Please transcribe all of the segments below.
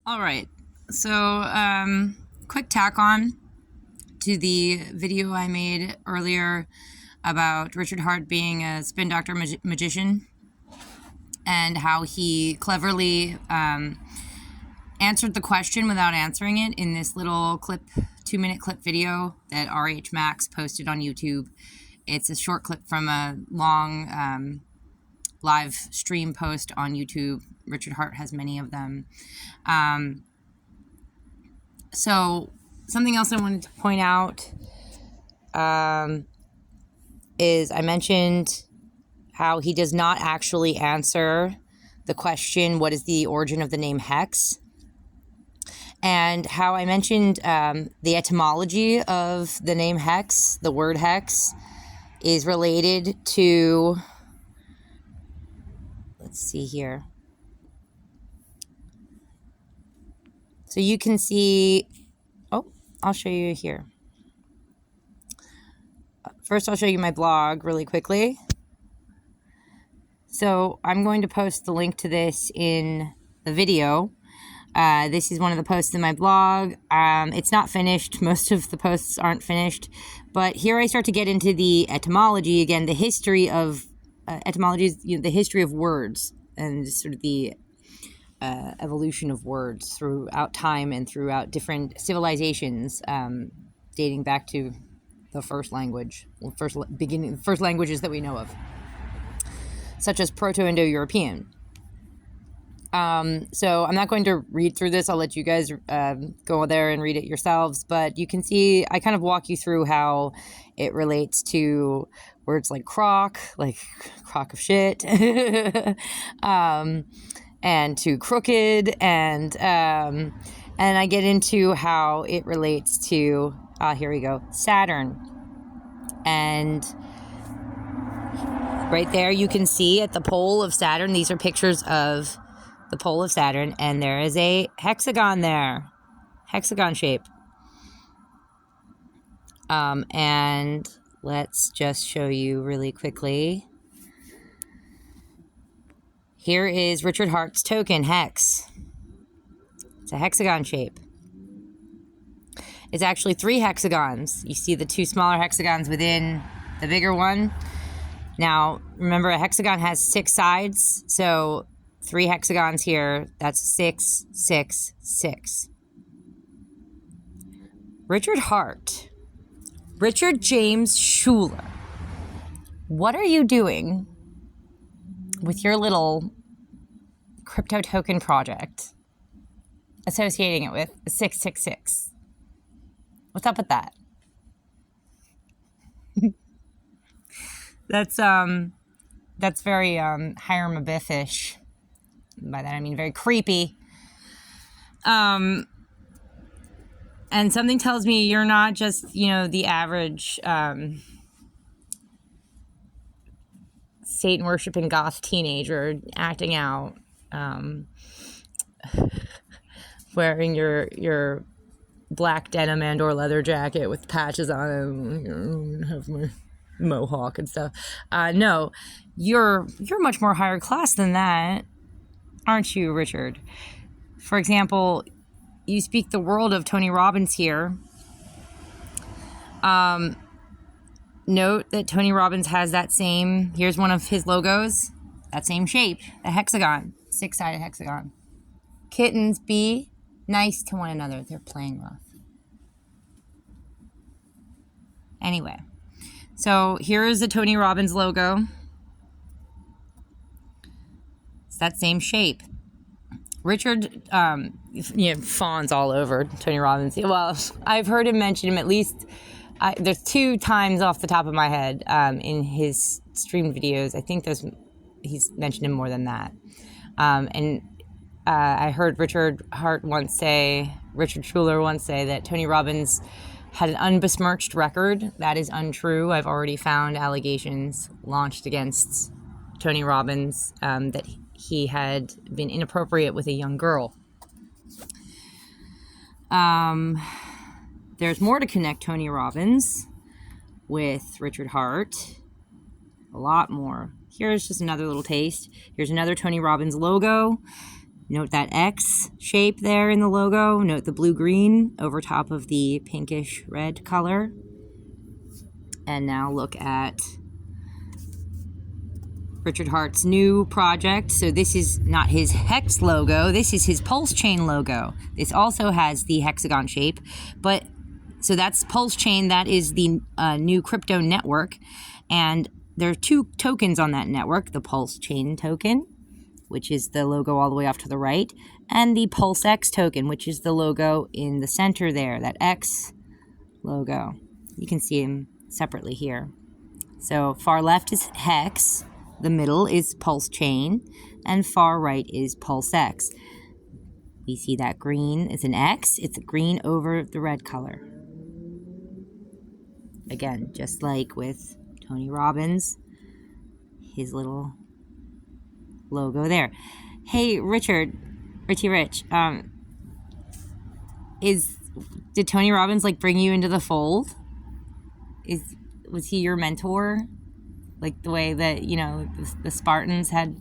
All right, so quick tack on to the video I made earlier about Richard Hart being a spin doctor magician and how he cleverly answered the question without answering it in this little clip, 2-minute clip video that RH Max posted on YouTube. It's a short clip from a long live stream post on YouTube. Richard Hart has many of them. So something else I wanted to point out is I mentioned how he does not actually answer the question, what is the origin of the name HEX? And how I mentioned the etymology of the name HEX, the word HEX, is related to, let's see here. So you can see, I'll show you here. First, I'll show you my blog really quickly. So I'm going to post the link to this in the video. This is one of the posts in my blog. It's not finished. Most of the posts aren't finished. But here I start to get into the etymology, again, the history of etymology is, the history of words and sort of the evolution of words throughout time and throughout different civilizations, dating back to the first language, first languages that we know of, such as Proto-Indo-European. So I'm not going to read through this. I'll let you guys go there and read it yourselves. But you can see I kind of walk you through how it relates to words like Krok of shit, and to crooked, and I get into how it relates to here we go, Saturn. And right there you can see at the pole of Saturn, these are pictures of the pole of Saturn, and there is a hexagon there, hexagon shape. And let's just show you really quickly. Here is Richard Hart's token, HEX. It's a hexagon shape. It's actually 3 hexagons. You see the 2 smaller hexagons within the bigger one. Now, remember, a hexagon has 6 sides, so 3 hexagons here, that's 6, 6, 6. Richard Hart. Richard James Schuler. What are you doing with your little crypto token project, associating it with 666? What's up with that? That's very Hiram-Abiff-ish. By that I mean very creepy. And something tells me you're not just, the average Satan worshiping goth teenager acting out, wearing your black denim and or leather jacket with patches on it, have my mohawk and stuff. No, you're much more higher class than that, aren't you, Richard? For example, you speak the world of Tony Robbins here. Note that Tony Robbins has that same, here's one of his logos, that same shape, a hexagon, 6-sided hexagon. Kittens, be nice to one another. They're playing rough. Anyway, so here is the Tony Robbins logo. It's that same shape. Richard, fawns all over Tony Robbins. Well, I've heard him mention him at least, there's 2 times off the top of my head in his streamed videos. I think he's mentioned him more than that. I heard Richard Schuler once say that Tony Robbins had an unbesmirched record. That is untrue. I've already found allegations launched against Tony Robbins that he had been inappropriate with a young girl. There's more to connect Tony Robbins with Richard Hart. A lot more. Here's just another little taste. Here's another Tony Robbins logo. Note that X shape there in the logo. Note the blue-green over top of the pinkish-red color. And now look at Richard Hart's new project. So this is not his HEX logo. This is his Pulsechain logo. This also has the hexagon shape. But so that's Pulsechain. That is the new crypto network. And there are 2 tokens on that network. The Pulsechain token, which is the logo all the way off to the right, and the PulseX token, which is the logo in the center there, that X logo. You can see them separately here. So far left is HEX, the middle is Pulsechain, and far right is PulseX. We see that green is an X, it's green over the red color. Again, just like with Tony Robbins, his little logo there. Hey, Richie Rich, did Tony Robbins like bring you into the fold? Was he your mentor? Like the way that, you know, the Spartans had,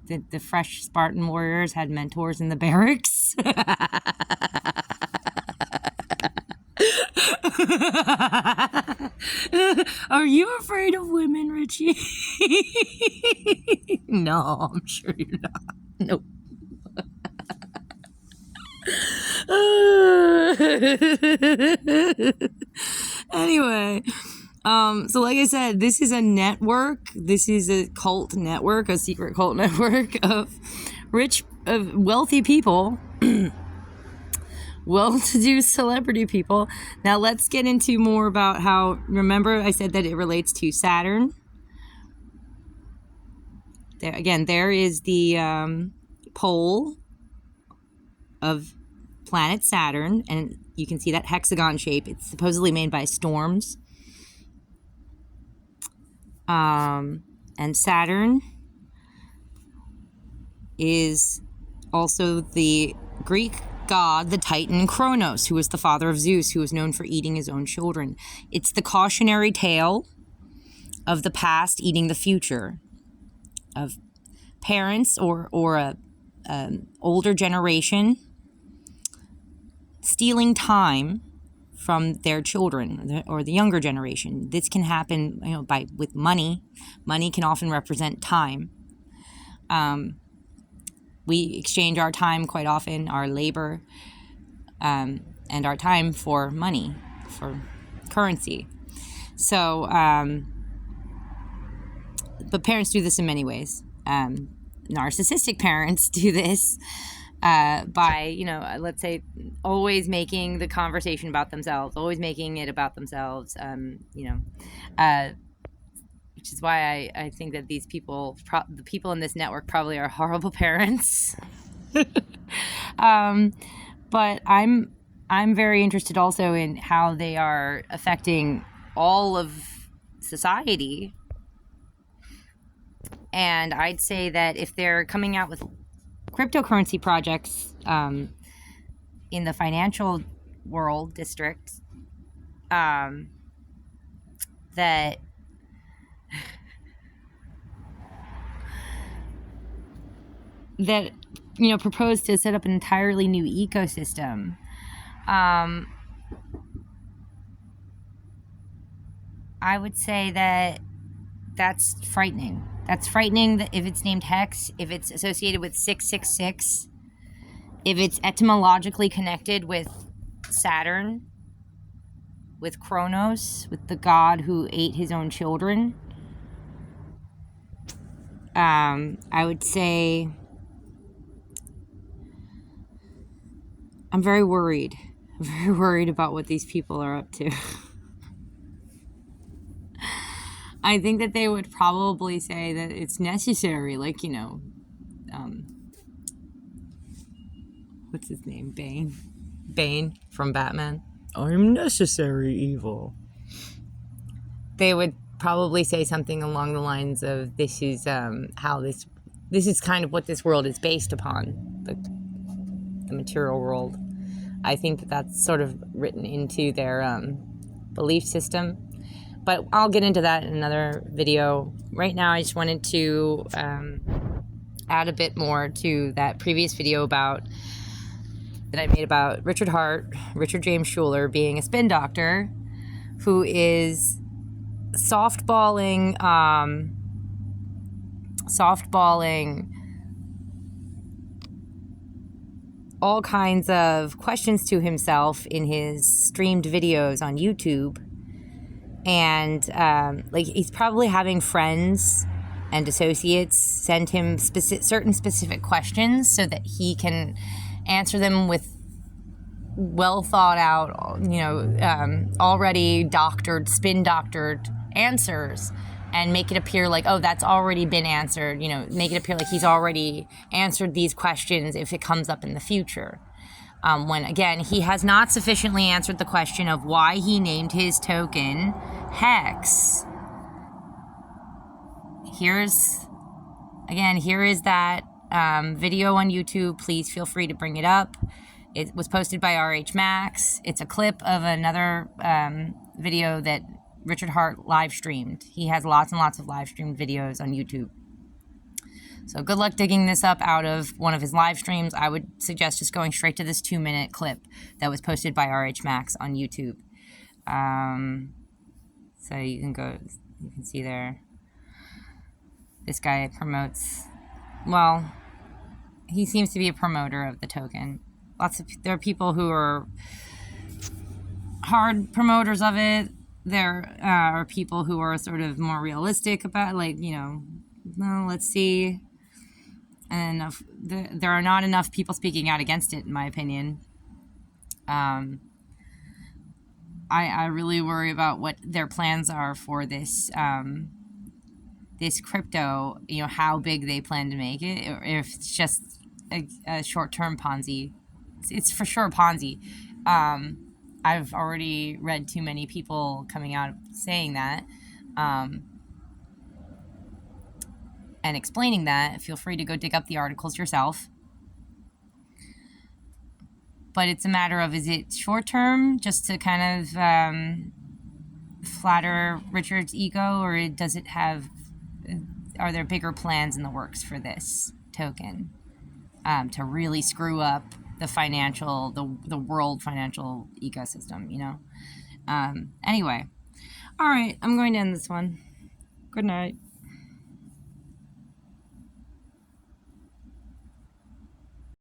the fresh Spartan warriors had mentors in the barracks? Are you afraid of women, Richie? No, I'm sure you're not. Nope. Anyway, so like I said, this is a network. This is a cult network, a secret cult network of wealthy people. Well-to-do celebrity people. Now let's get into more about how, remember I said that it relates to Saturn? There, again, there is the pole of planet Saturn, and you can see that hexagon shape. It's supposedly made by storms. And Saturn is also the Greek god, the Titan Kronos, who was the father of Zeus, who was known for eating his own children. It's the cautionary tale of the past eating the future, of parents or a older generation stealing time from their children or the younger generation. This can happen, you know, with money. Money can often represent time. We exchange our time quite often, our labor, and our time for money, for currency. So, but parents do this in many ways. Narcissistic parents do this by, you know, let's say, always making the conversation about themselves, always making it about themselves, you know, which is why I think that these people, the people in this network probably are horrible parents. But I'm very interested also in how they are affecting all of society. And I'd say that if they're coming out with cryptocurrency projects in the financial world district, that you know, propose to set up an entirely new ecosystem, I would say that that's frightening. That's frightening that if it's named HEX, if it's associated with 666, if it's etymologically connected with Saturn, with Kronos, with the god who ate his own children. I would say I'm very worried. I'm very worried about what these people are up to. I think that they would probably say that it's necessary, like, you know, what's his name? Bane from Batman. I'm necessary evil. They would probably say something along the lines of, this is how this is kind of what this world is based upon, the material world. I think that that's sort of written into their belief system. But I'll get into that in another video. Right now, I just wanted to add a bit more to that previous video that I made about Richard James Schuler being a spin doctor who is softballing all kinds of questions to himself in his streamed videos on YouTube. And like, he's probably having friends and associates send him certain specific questions so that he can answer them with well thought out, already spin doctored answers, and make it appear like, oh, that's already been answered, make it appear like he's already answered these questions if it comes up in the future. When, again, he has not sufficiently answered the question of why he named his token HEX. Here is that video on YouTube. Please feel free to bring it up. It was posted by RH It's a clip of another video that Richard Hart live streamed. He has lots and lots of live streamed videos on YouTube. So good luck digging this up out of one of his live streams. I would suggest just going straight to this 2-minute clip that was posted by RH on YouTube. So you can see there. This guy he seems to be a promoter of the token. There are people who are hard promoters of it. There are people who are sort of more realistic about, let's see. And there are not enough people speaking out against it, in my opinion. I really worry about what their plans are for this this crypto, how big they plan to make it, or if it's just a short-term Ponzi. It's for sure Ponzi. I've already read too many people coming out saying that and explaining that. Feel free to go dig up the articles yourself. But it's a matter of, is it short-term just to kind of flatter Richard's ego, or are there bigger plans in the works for this token to really screw up the world financial ecosystem, Anyway. All right, I'm going to end this one. Good night.